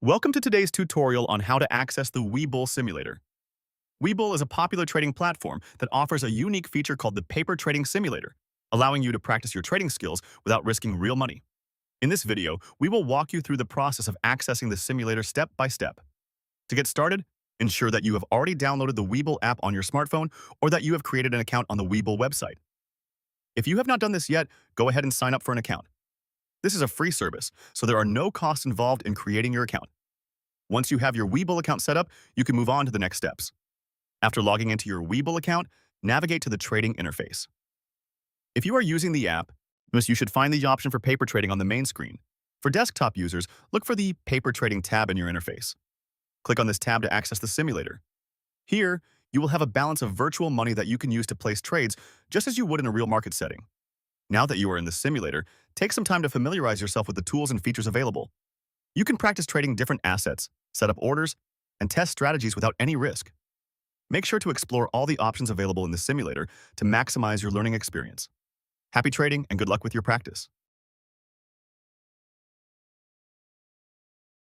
Welcome to today's tutorial on how to access the Webull simulator. Webull is a popular trading platform that offers a unique feature called the Paper Trading Simulator, allowing you to practice your trading skills without risking real money. In this video, we will walk you through the process of accessing the simulator step by step. To get started, ensure that you have already downloaded the Webull app on your smartphone or that you have created an account on the Webull website. If you have not done this yet, go ahead and sign up for an account. This is a free service, so there are no costs involved in creating your account. Once you have your Webull account set up, you can move on to the next steps. After logging into your Webull account, navigate to the trading interface. If you are using the app, you should find the option for paper trading on the main screen. For desktop users, look for the Paper Trading tab in your interface. Click on this tab to access the simulator. Here, you will have a balance of virtual money that you can use to place trades just as you would in a real market setting. Now that you are in the simulator, take some time to familiarize yourself with the tools and features available. You can practice trading different assets, set up orders, and test strategies without any risk. Make sure to explore all the options available in the simulator to maximize your learning experience. Happy trading and good luck with your practice.